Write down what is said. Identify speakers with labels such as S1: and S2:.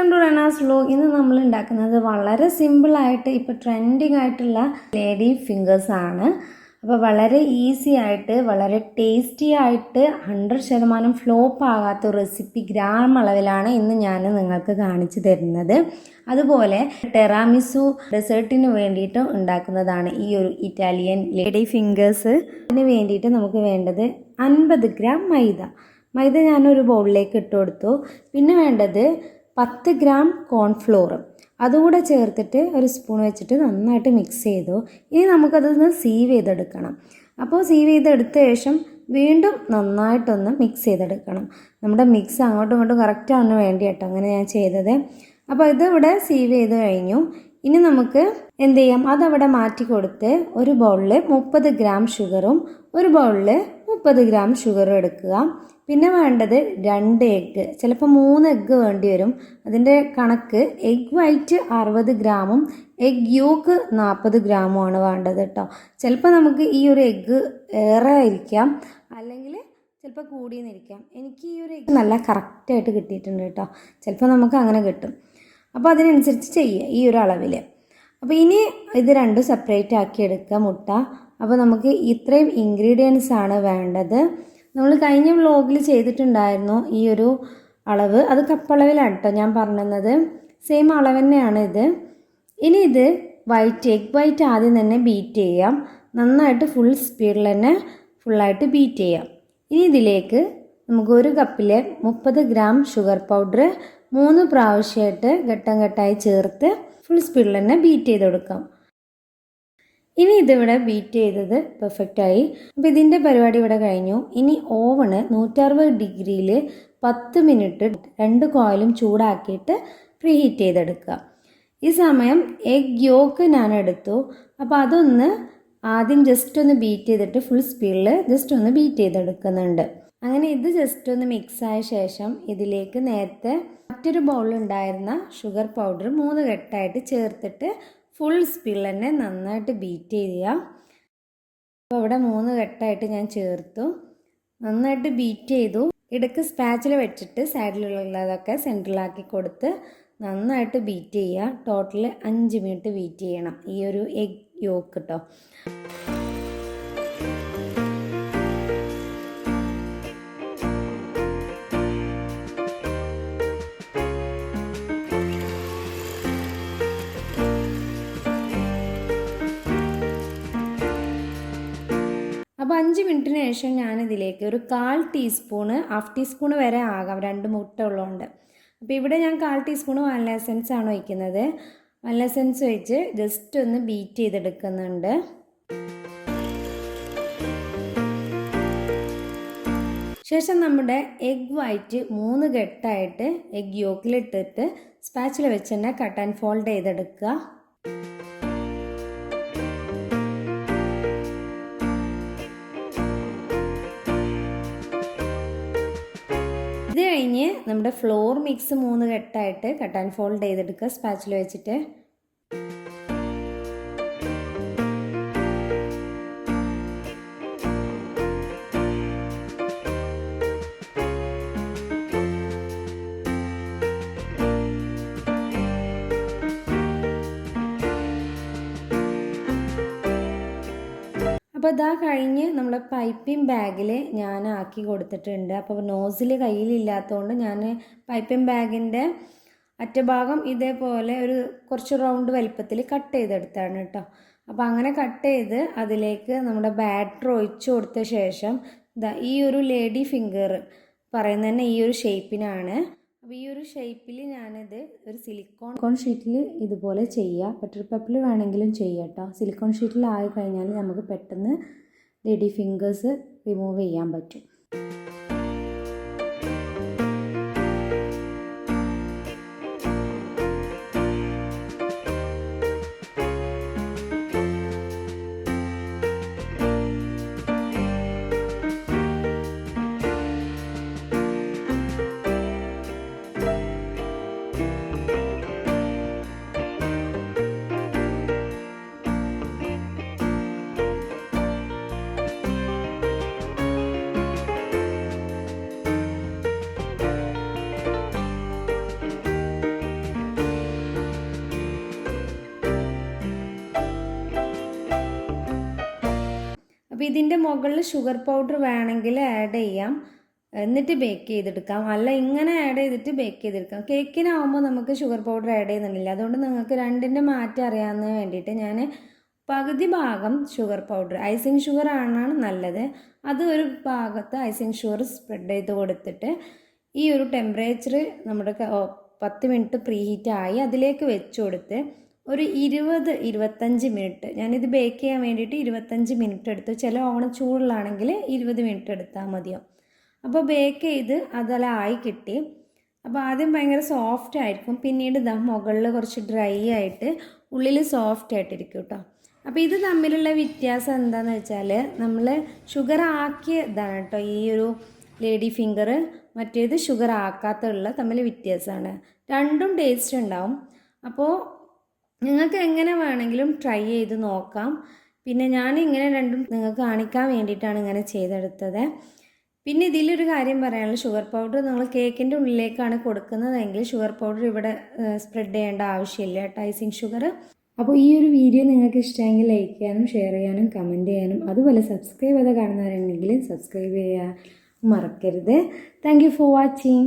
S1: Welcome to Ranas vlog. ഇന്ന് നമ്മൾ ഉണ്ടാക്കുന്നത് വളരെ സിമ്പിളായിട്ട് ഇപ്പോൾ ട്രെൻഡിങ് ആയിട്ടുള്ള ലേഡി ഫിംഗേഴ്സ് ആണ്. അപ്പോൾ വളരെ ഈസി ആയിട്ട് വളരെ ടേസ്റ്റി ആയിട്ട് 100% ഫ്ലോപ്പ് ആകാത്ത റെസിപ്പി ഗ്രാം അളവിലാണ് ഇന്ന് ഞാൻ നിങ്ങൾക്ക് കാണിച്ചു തരുന്നത്. അതുപോലെ ടെറാമിസു ഡെസേർട്ടിന് വേണ്ടിയിട്ട് ഉണ്ടാക്കുന്നതാണ് ഈ ഒരു ഇറ്റാലിയൻ ലേഡി ഫിംഗേഴ്സ്. ഇതിന് വേണ്ടിയിട്ട് നമുക്ക് വേണ്ടത് 50 ഗ്രാം മൈദ ഞാനൊരു ബൗളിലേക്ക് ഇട്ട് കൊടുത്തു. പിന്നെ വേണ്ടത് 10 ഗ്രാം കോൺഫ്ലോർ, അതുകൂടെ ചേർത്തിട്ട് ഒരു സ്പൂൺ വെച്ചിട്ട് നന്നായിട്ട് മിക്സ് ചെയ്തു. ഇനി നമുക്കതൊന്ന് സീവ് ചെയ്തെടുക്കണം. അപ്പോൾ സീവ് ചെയ്തെടുത്ത ശേഷം വീണ്ടും നന്നായിട്ടൊന്ന് മിക്സ് ചെയ്തെടുക്കണം. നമ്മുടെ മിക്സ് അങ്ങോട്ടും ഇങ്ങോട്ടും കറക്റ്റ് ആവാൻ വേണ്ടി കേട്ടോ അങ്ങനെ ഞാൻ ചെയ്തത്. അപ്പോൾ ഇതിവിടെ സീവ് ചെയ്ത് കഴിഞ്ഞു. ഇനി നമുക്ക് എന്ത് ചെയ്യാം, അതവിടെ മാറ്റി കൊടുത്ത് ഒരു ബൗളിൽ 30 ഗ്രാം ഷുഗറും ഒരു ബൗളിൽ 30 ഗ്രാം ഷുഗറും എടുക്കുക. പിന്നെ വേണ്ടത് 2 എഗ്ഗ്, ചിലപ്പോൾ 3 എഗ്ഗ് വേണ്ടി വരും. അതിൻ്റെ കണക്ക് എഗ് വൈറ്റ് 60 ഗ്രാമും എഗ് യോക്ക് 40 ഗ്രാമുമാണ് വേണ്ടത് കേട്ടോ. ചിലപ്പോൾ നമുക്ക് ഈ ഒരു എഗ്ഗ് ഏറെ ആയിരിക്കാം, അല്ലെങ്കിൽ ചിലപ്പോൾ കൂടിയെന്നിരിക്കാം. എനിക്ക് ഈ ഒരു എഗ്ഗ് നല്ല കറക്റ്റായിട്ട് കിട്ടിയിട്ടുണ്ട് കേട്ടോ. ചിലപ്പോൾ നമുക്ക് അങ്ങനെ കിട്ടും. അപ്പോൾ അതിനനുസരിച്ച് ചെയ്യുക ഈ ഒരു അളവിൽ. അപ്പോൾ ഇനി ഇത് രണ്ടും സെപ്പറേറ്റ് ആക്കി എടുക്കുക മുട്ട. അപ്പോൾ നമുക്ക് ഇത്രയും ഇൻഗ്രീഡിയൻസ് ആണ് വേണ്ടത്. നമ്മൾ കഴിഞ്ഞ വ്ലോഗിൽ ചെയ്തിട്ടുണ്ടായിരുന്നു ഈ ഒരു അളവ്, അത് കപ്പളവിലാണ് കേട്ടോ ഞാൻ പറഞ്ഞത്. സെയിം അളവ് തന്നെയാണ് ഇത്. ഇനി ഇത് എഗ് വൈറ്റ് ആദ്യം തന്നെ ബീറ്റ് ചെയ്യാം. നന്നായിട്ട് ഫുൾ സ്പീഡിൽ തന്നെ ഫുള്ളായിട്ട് ബീറ്റ് ചെയ്യാം. ഇനി ഇതിലേക്ക് നമുക്ക് ഒരു കപ്പിൽ 30 ഗ്രാം ഷുഗർ പൗഡർ 3 പ്രാവശ്യമായിട്ട് ഘട്ടം ഘട്ടമായി ചേർത്ത് ഫുൾ സ്പീഡിൽ തന്നെ ബീറ്റ് ചെയ്ത് കൊടുക്കാം. ഇനി ഇതിവിടെ ബീറ്റ് ചെയ്തത് പെർഫെക്റ്റായി. അപ്പോൾ ഇതിൻ്റെ പരിപാടി ഇവിടെ കഴിഞ്ഞു. ഇനി ഓവണ് 160 ഡിഗ്രിയിൽ 10 മിനിറ്റ് 2 കോയിലും ചൂടാക്കിയിട്ട് പ്രീ ഹീറ്റ് ചെയ്തെടുക്കുക. ഈ സമയം എഗ് യോക്ക് ഞാൻ എടുത്തു. അപ്പോൾ അതൊന്ന് ആദ്യം ജസ്റ്റ് ഒന്ന് ബീറ്റ് ചെയ്തിട്ട് ഫുൾ സ്പീഡിൽ ജസ്റ്റ് ഒന്ന് ബീറ്റ് ചെയ്തെടുക്കുന്നുണ്ട്. അങ്ങനെ ഇത് ജസ്റ്റ് ഒന്ന് മിക്സായ ശേഷം ഇതിലേക്ക് നേരത്തെ മറ്റൊരു ബൗളിലുണ്ടായിരുന്ന ഷുഗർ പൗഡർ 3 ഘട്ടമായിട്ട് ചേർത്തിട്ട് ഫുൾ സ്പീഡിൽ തന്നെ നന്നായിട്ട് ബീറ്റ് ചെയ്യുക. അപ്പോൾ ഇവിടെ 3 ഘട്ടമായിട്ട് ഞാൻ ചേർത്തു, നന്നായിട്ട് ബീറ്റ് ചെയ്തു. ഇടയ്ക്ക് സ്പാച്ചിൽ വെച്ചിട്ട് സൈഡിലുള്ളതൊക്കെ സെൻട്രലാക്കി കൊടുത്ത് നന്നായിട്ട് ബീറ്റ് ചെയ്യുക. ടോട്ടൽ 5 മിനിറ്റ് ബീറ്റ് ചെയ്യണം ഈ ഒരു എഗ് യോക്ക് കേട്ടോ. അപ്പോൾ 5 മിനിറ്റിന് ശേഷം ഞാനിതിലേക്ക് ഒരു 1/4 ടീസ്പൂണ്, 1/2 ടീസ്പൂണ് വരെ ആകാം, 2 മുട്ട ഉള്ളതുകൊണ്ട്. അപ്പോൾ ഇവിടെ ഞാൻ 1/4 ടീസ്പൂണ് വാനില എസൻസ് ആണ് ഒഴിക്കുന്നത്. വാനില എസൻസ് ഒഴിച്ച് ജസ്റ്റ് ഒന്ന് ബീറ്റ് ചെയ്തെടുക്കുന്നുണ്ട്. ശേഷം നമ്മുടെ എഗ് വൈറ്റ് 3 ഘട്ടമായിട്ട് എഗ് യോക്കിലിട്ടിട്ട് സ്പാച്ചിൽ വെച്ച് തന്നെ കട്ട് ആൻഡ് ഫോൾഡ് ചെയ്തെടുക്കുക. ഇത് കഴിഞ്ഞ് നമ്മുടെ ഫ്ലോർ മിക്സ് 3 ഘട്ടമായിട്ട് കട്ട് ആൻഡ് ഫോൾഡ് ചെയ്തെടുക്കുക സ്പാച്ചിൽ വെച്ചിട്ട്. അപ്പോൾ ഇതാ കഴിഞ്ഞ് നമ്മൾ പൈപ്പിംഗ് ബാഗിൽ ഞാൻ ആക്കി കൊടുത്തിട്ടുണ്ട്. അപ്പോൾ നോസിൽ കയ്യിലില്ലാത്തതുകൊണ്ട് ഞാൻ പൈപ്പിംഗ് ബാഗിൻ്റെ അറ്റഭാഗം ഇതേപോലെ ഒരു കുറച്ച് റൗണ്ട് വലിപ്പത്തിൽ കട്ട് ചെയ്തെടുത്താണ് കേട്ടോ. അപ്പോൾ അങ്ങനെ കട്ട് ചെയ്ത് അതിലേക്ക് നമ്മുടെ ബാറ്റർ ഒഴിച്ചു കൊടുത്ത ശേഷം ഇതാ ഈ ഒരു ലേഡി ഫിംഗർ പറയുന്നത് തന്നെ ഈ ഒരു ഷേപ്പിനാണ്. അപ്പോൾ ഈ ഒരു ഷേപ്പിൽ ഞാനിത് ഒരു സിലിക്കോൺ ഷീറ്റിൽ ഇതുപോലെ ചെയ്യുക. ബട്ടർ പേപ്പറിൽ വേണമെങ്കിലും ചെയ്യാം കേട്ടോ. സിലിക്കോൺ ഷീറ്റിൽ ആയി കഴിഞ്ഞാൽ നമുക്ക് പെട്ടെന്ന് ലേഡി ഫിംഗേഴ്സ് റിമൂവ് ചെയ്യാൻ പറ്റും. അപ്പോൾ ഇതിൻ്റെ മുകളിൽ ഷുഗർ പൗഡർ വേണമെങ്കിൽ ആഡ് ചെയ്യാം, എന്നിട്ട് ബേക്ക് ചെയ്തെടുക്കാം. അല്ല ഇങ്ങനെ ആഡ് ചെയ്തിട്ട് ബേക്ക് ചെയ്തെടുക്കാം. കേക്കിനാവുമ്പോൾ നമുക്ക് ഷുഗർ പൗഡർ ആഡ് ചെയ്യുന്നില്ല. അതുകൊണ്ട് നിങ്ങൾക്ക് രണ്ടിൻ്റെ മാറ്റം അറിയാവുന്നതിന് വേണ്ടിയിട്ട് ഞാൻ പകുതി ഭാഗം ഷുഗർ പൗഡർ, ഐസിങ് ഷുഗർ ആണ് നല്ലത്, അത് ഒരു ഭാഗത്ത് ഐസിങ് ഷുഗർ സ്പ്രെഡ് ചെയ്ത് കൊടുത്തിട്ട് ഈ ഒരു ടെമ്പറേച്ചർ നമ്മുടെ 10 മിനിറ്റ് പ്രീ ഹീറ്റ് ആയി അതിലേക്ക് വെച്ച് കൊടുത്ത് ഒരു 20-25 മിനിറ്റ്, ഞാനിത് ബേക്ക് ചെയ്യാൻ വേണ്ടിയിട്ട് 25 മിനിറ്റ് എടുത്തു. ചില ഓവൺ ചൂടിലാണെങ്കിൽ 20 മിനിറ്റ് എടുത്താൽ മതിയാവും. അപ്പോൾ ബേക്ക് ചെയ്ത് അതെല്ലാം ആയി കിട്ടി. അപ്പോൾ ആദ്യം ഭയങ്കര സോഫ്റ്റ് ആയിരിക്കും, പിന്നീട് മുകളിൽ കുറച്ച് ഡ്രൈ ആയിട്ട് ഉള്ളിൽ സോഫ്റ്റ് ആയിട്ടിരിക്കും കേട്ടോ. അപ്പോൾ ഇത് തമ്മിലുള്ള വ്യത്യാസം എന്താണെന്ന് വെച്ചാൽ നമ്മൾ ഷുഗർ ആക്കിയതാണ് കേട്ടോ ഈ ഒരു ലേഡി ഫിംഗർ, മറ്റേത് ഷുഗർ ആക്കാത്തുള്ള തമ്മിൽ വ്യത്യാസമാണ്. രണ്ടും ടേസ്റ്റ് ഉണ്ടാവും. അപ്പോൾ നിങ്ങൾക്ക് എങ്ങനെ വേണമെങ്കിലും ട്രൈ ചെയ്ത് നോക്കാം. പിന്നെ ഞാൻ ഇങ്ങനെ രണ്ടും നിങ്ങൾക്ക് കാണിക്കാൻ വേണ്ടിയിട്ടാണ് ഇങ്ങനെ ചെയ്തെടുത്തത്. പിന്നെ ഇതിലൊരു കാര്യം പറയാനുള്ളത്, ഷുഗർ പൗഡർ നിങ്ങൾ കേക്കിൻ്റെ ഉള്ളിലേക്കാണ് കൊടുക്കുന്നതെങ്കിൽ ഷുഗർ പൗഡർ ഇവിടെ സ്പ്രെഡ് ചെയ്യേണ്ട ആവശ്യമില്ല കേട്ടോ, ഐസിങ് ഷുഗർ. അപ്പോൾ ഈ ഒരു വീഡിയോ നിങ്ങൾക്ക് ഇഷ്ടമെങ്കിൽ ലൈക്ക് ചെയ്യാനും ഷെയർ ചെയ്യാനും കമൻറ്റ് ചെയ്യാനും അതുപോലെ സബ്സ്ക്രൈബ് ചെയ്ത് കാണുന്നവരുണ്ടെങ്കിൽ സബ്സ്ക്രൈബ് ചെയ്യാൻ മറക്കരുത്. Thank you for watching.